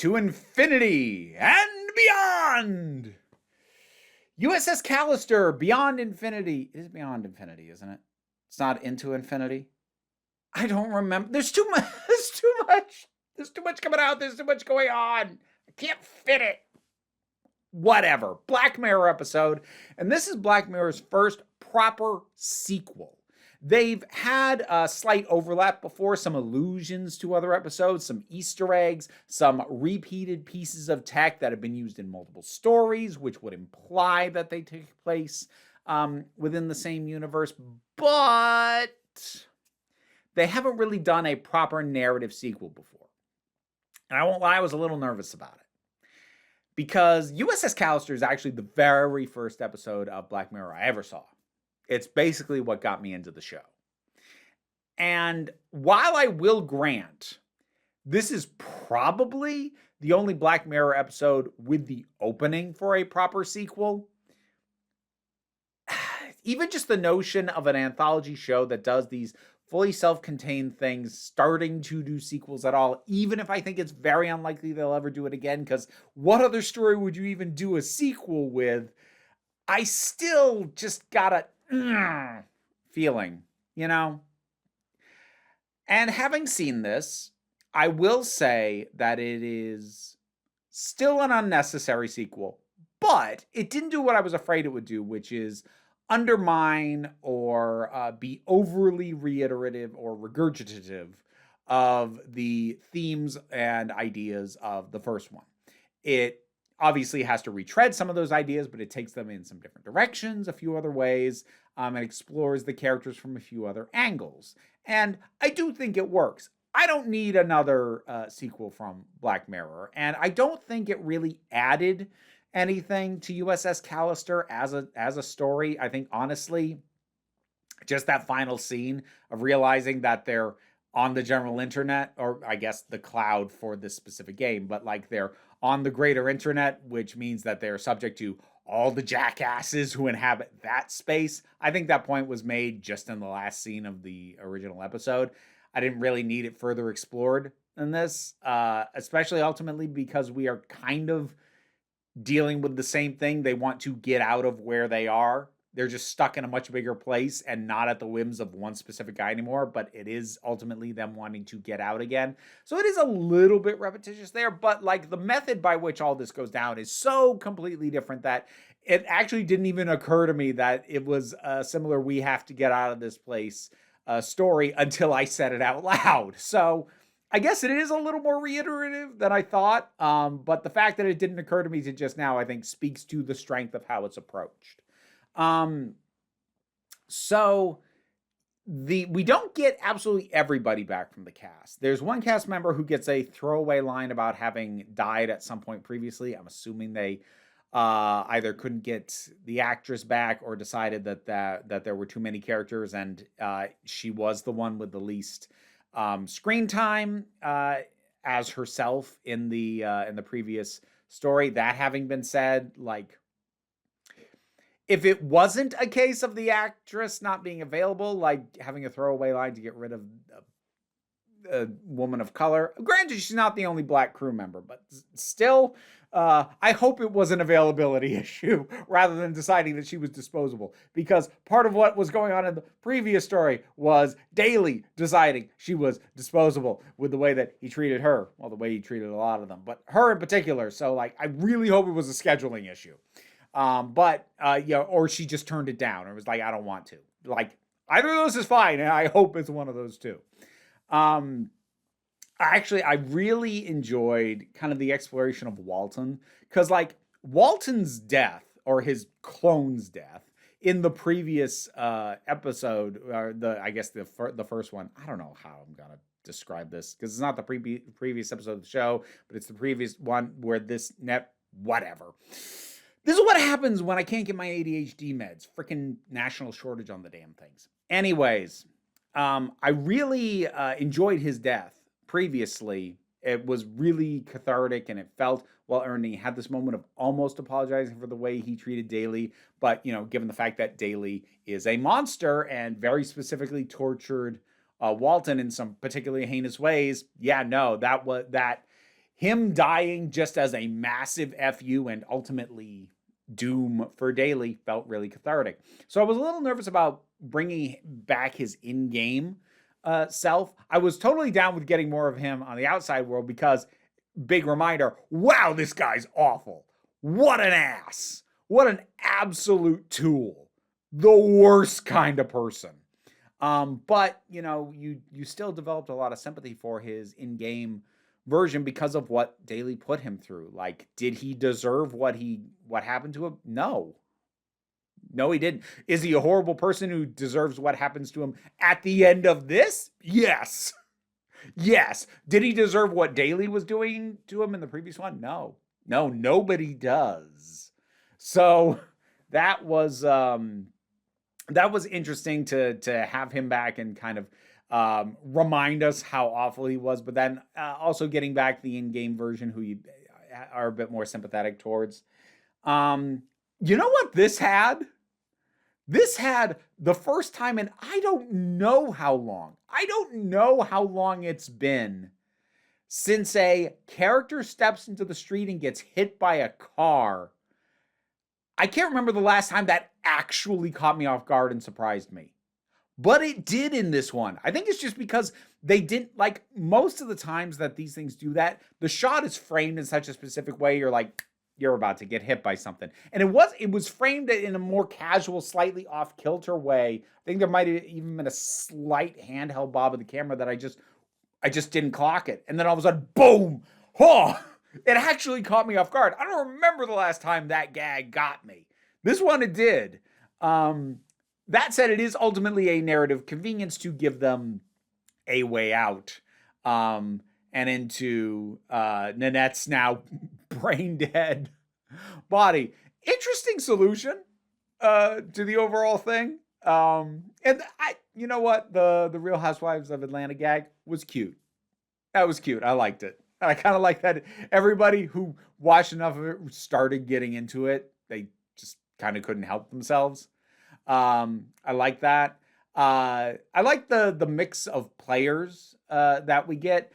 to infinity and beyond. USS Callister, Beyond Infinity. It is Beyond Infinity, isn't it? It's not Into Infinity. I don't remember. There's too much. There's too much coming out. There's too much going on. I can't fit it. Whatever. Black Mirror episode. And this is Black Mirror's first proper sequel. They've had a slight overlap before, some allusions to other episodes, some Easter eggs, some repeated pieces of tech that have been used in multiple stories, which would imply that they take place within the same universe. But they haven't really done a proper narrative sequel before. And I won't lie, I was a little nervous about it. Because USS Callister is actually the very first episode of Black Mirror I ever saw. It's basically what got me into the show. And while I will grant, this is probably the only Black Mirror episode with the opening for a proper sequel. Even just the notion of an anthology show that does these fully self-contained things, starting to do sequels at all, even if I think it's very unlikely they'll ever do it again, because what other story would you even do a sequel with? I still just got a feeling, you know? And having seen this, I will say that it is still an unnecessary sequel, but it didn't do what I was afraid it would do, which is undermine or be overly reiterative or regurgitative of the themes and ideas of the first one. It obviously has to retread some of those ideas, but it takes them in some different directions, a few other ways, and explores the characters from a few other angles. And I do think it works. I don't need another sequel from Black Mirror, and I don't think it really added anything to USS Callister as a story. I think, honestly, just that final scene of realizing that they're on the general internet, or I guess the cloud for this specific game, but like they're on the greater internet, which means that they're subject to all the jackasses who inhabit that space. I think that point was made just in the last scene of the original episode. I didn't really need it further explored in this, especially ultimately because we are kind of dealing with the same thing. They want to get out of where they are. They're just stuck in a much bigger place and not at the whims of one specific guy anymore, but it is ultimately them wanting to get out again. So it is a little bit repetitious there, but like the method by which all this goes down is so completely different that it actually didn't even occur to me that it was a similar "we have to get out of this place" story until I said it out loud. So I guess it is a little more reiterative than I thought, but the fact that it didn't occur to me to just now, I think, speaks to the strength of how it's approached. So we don't get absolutely everybody back from the cast. There's one cast member who gets a throwaway line about having died at some point previously. I'm assuming they either couldn't get the actress back or decided that there were too many characters, and she was the one with the least screen time as herself in the previous story. That having been said, like, if it wasn't a case of the actress not being available, like having a throwaway line to get rid of a woman of color, granted she's not the only black crew member, but still, I hope it was an availability issue rather than deciding that she was disposable, because part of what was going on in the previous story was Daly deciding she was disposable with the way that he treated her. Well, the way he treated a lot of them, but her in particular. So like, I really hope it was a scheduling issue. Or she just turned it down or was like, I don't want to. Like, either of those is fine, and I hope it's one of those two. Actually, I really enjoyed kind of the exploration of Walton, because like Walton's death, or his clone's death, in the previous episode, or the first one. I don't know how I'm gonna describe this because it's not the previous episode of the show, but it's the previous one where whatever. This is what happens when I can't get my ADHD meds. Freaking national shortage on the damn things. Anyways, I really enjoyed his death previously. It was really cathartic and it felt well earned. He had this moment of almost apologizing for the way he treated Daly. But, you know, given the fact that Daly is a monster and very specifically tortured Walton in some particularly heinous ways, him dying just as a massive FU and ultimately doom for Daly felt really cathartic. So I was a little nervous about bringing back his in-game self. I was totally down with getting more of him on the outside world because, big reminder, wow, this guy's awful. What an ass. What an absolute tool. The worst kind of person. But, you still developed a lot of sympathy for his in-game version because of what Daly put him through. Like, did he deserve what happened to him? No, he didn't. Is he a horrible person who deserves what happens to him at the end of this? Yes. Did he deserve what Daly was doing to him in the previous one? No, nobody does. So that was interesting to have him back and kind of remind us how awful he was, but then also getting back the in-game version who you are a bit more sympathetic towards. You know what this had? This had the first time in I don't know how long it's been since a character steps into the street and gets hit by a car. I can't remember the last time that actually caught me off guard and surprised me. But it did in this one. I think it's just because they didn't, like, most of the times that these things do that, the shot is framed in such a specific way, you're like, you're about to get hit by something. And it was framed in a more casual, slightly off-kilter way. I think there might have even been a slight handheld bob of the camera that I just didn't clock it. And then all of a sudden, boom! Oh! It actually caught me off guard. I don't remember the last time that gag got me. This one it did. That said, it is ultimately a narrative convenience to give them a way out. And into Nanette's now brain dead body. Interesting solution to the overall thing. And you know what? The Real Housewives of Atlanta gag was cute. That was cute. I liked it. I kind of like that everybody who watched enough of it started getting into it. They just kind of couldn't help themselves. I like that. I like the mix of players that we get.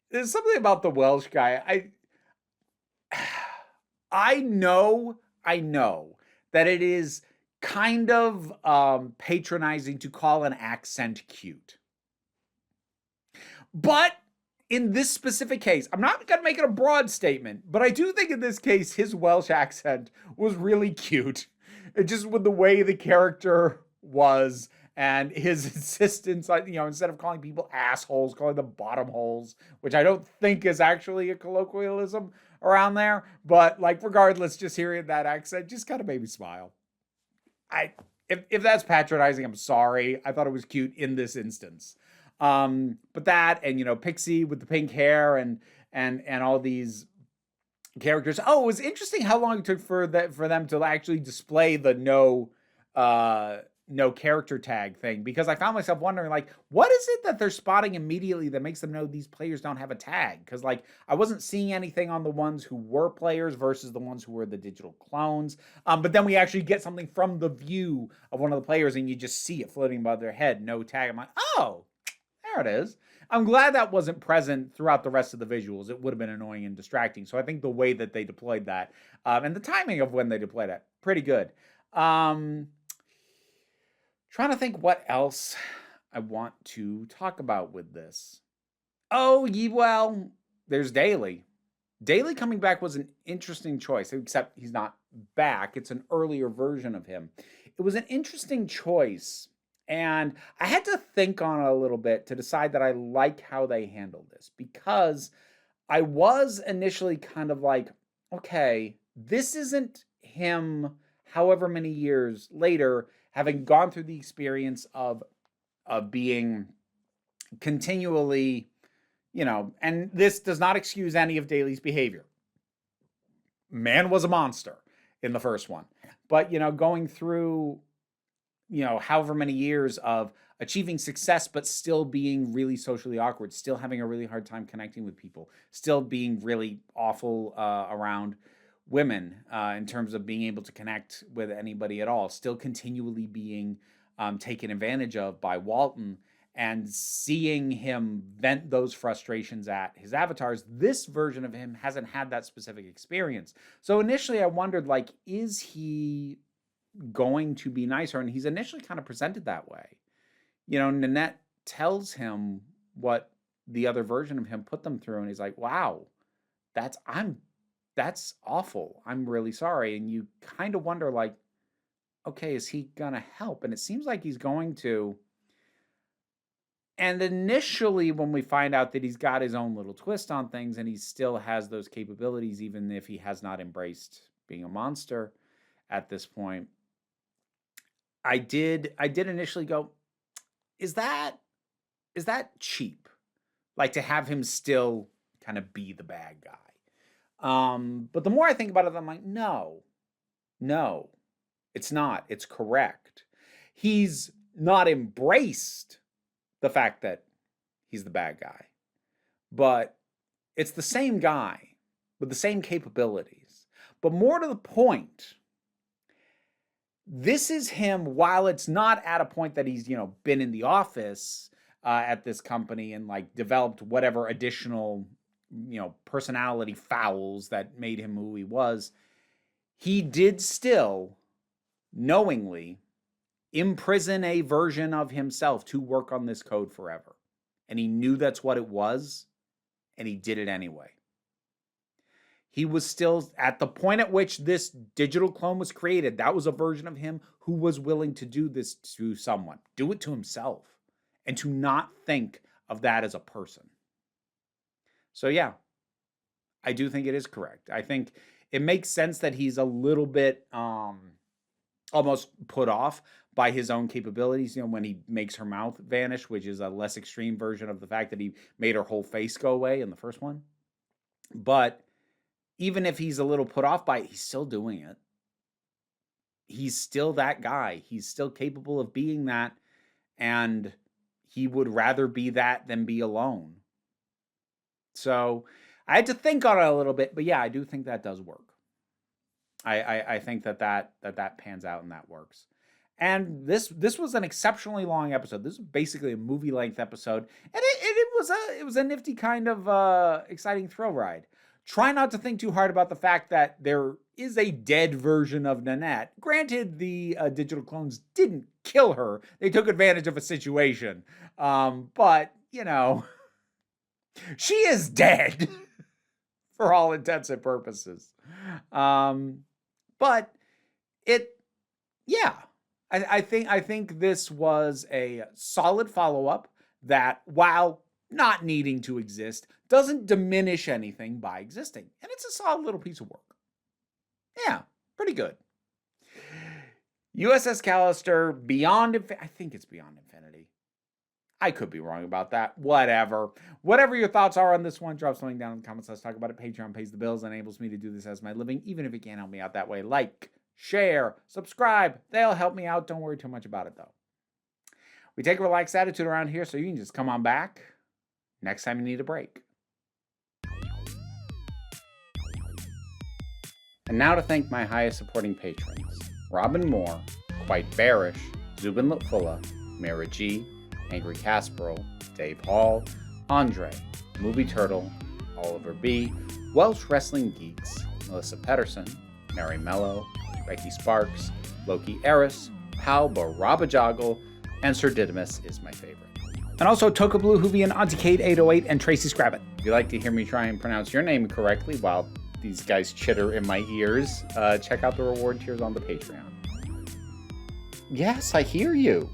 There's something about the Welsh guy. I know that it is kind of patronizing to call an accent cute. But in this specific case, I'm not going to make it a broad statement, but I do think in this case, his Welsh accent was really cute. It just with the way the character was and his insistence on, instead of calling people assholes, calling them bottom holes, which I don't think is actually a colloquialism around there. But like, regardless, just hearing that accent just kind of made me smile. If that's patronizing, I'm sorry. I thought it was cute in this instance. But that, and Pixie with the pink hair and all these characters. Oh, it was interesting how long it took for them to actually display the no character tag thing, because I found myself wondering, like, what is it that they're spotting immediately that makes them know these players don't have a tag? Because, like, I wasn't seeing anything on the ones who were players versus the ones who were the digital clones. But then we actually get something from the view of one of the players and you just see it floating above their head, no tag. I'm like, oh, there it is. I'm glad that wasn't present throughout the rest of the visuals. It would have been annoying and distracting. So I think the way that they deployed that and the timing of when they deployed it, pretty good. Trying to think what else I want to talk about with this. Oh, well, there's Daly. Daly coming back was an interesting choice, except he's not back. It's an earlier version of him. It was an interesting choice. And I had to think on it a little bit to decide that I like how they handled this, because I was initially kind of like, okay, this isn't him however many years later having gone through the experience of being continually, and this does not excuse any of Daly's behavior. Man was a monster in the first one. But, going through however many years of achieving success, but still being really socially awkward, still having a really hard time connecting with people, still being really awful around women in terms of being able to connect with anybody at all, still continually being taken advantage of by Walton. and seeing him vent those frustrations at his avatars. This version of him hasn't had that specific experience. So initially I wondered, like, is he going to be nicer? And he's initially kind of presented that way. You know, Nanette tells him what the other version of him put them through, and he's like, wow, that's awful. I'm really sorry. And you kind of wonder, like, okay, is he gonna help? And it seems like he's going to. And initially, when we find out that he's got his own little twist on things and he still has those capabilities, even if he has not embraced being a monster at this point, I did initially go, is that cheap? Like, to have him still kind of be the bad guy. But the more I think about it, I'm like, no, it's not. It's correct. He's not embraced the fact that he's the bad guy, but it's the same guy with the same capabilities. But more to the point, this is him, while it's not at a point that he's, been in the office at this company and like developed whatever additional, personality fouls that made him who he was, he did still knowingly imprison a version of himself to work on this code forever. And he knew that's what it was, and he did it anyway. He was still, at the point at which this digital clone was created, that was a version of him who was willing to do this to someone, do it to himself, and to not think of that as a person. So yeah, I do think it is correct. I think it makes sense that he's a little bit almost put off by his own capabilities, when he makes her mouth vanish, which is a less extreme version of the fact that he made her whole face go away in the first one. But even if he's a little put off by it, he's still doing it. He's still that guy. He's still capable of being that, and he would rather be that than be alone. So I had to think on it a little bit, but yeah, I do think that does work. I think that pans out and that works. And this was an exceptionally long episode. This is basically a movie length episode, and it was a nifty kind of exciting thrill ride. Try not to think too hard about the fact that there is a dead version of Nanette. Granted, the digital clones didn't kill her; they took advantage of a situation. But she is dead for all intents and purposes. But I think this was a solid follow-up that, while not needing to exist, doesn't diminish anything by existing. And it's a solid little piece of work. Yeah, pretty good. USS Callister, I think it's Beyond Infinity. I could be wrong about that. Whatever your thoughts are on this one, drop something down in the comments. Let's talk about it. Patreon pays the bills and enables me to do this as my living, even if you can't help me out that way. Like, share, subscribe. They'll help me out. Don't worry too much about it, though. We take a relaxed attitude around here, so you can just come on back next time you need a break. And now to thank my highest supporting patrons: Robin Moore, Quite Bearish, Zubin Lutfula, Mara G, Angry Casperl, Dave Hall, Andre, Movie Turtle, Oliver B, Welsh Wrestling Geeks, Melissa Pedersen, Mary Mello, Becky Sparks, Loki Eris, Pal Barabajoggle, and Sir Didymus is my favorite. And also Toka Blue Hoovian, Auntie Kate 808, and Tracy Scrabbit. If you'd like to hear me try and pronounce your name correctly while these guys chitter in my ears, check out the reward tiers on the Patreon. Yes, I hear you.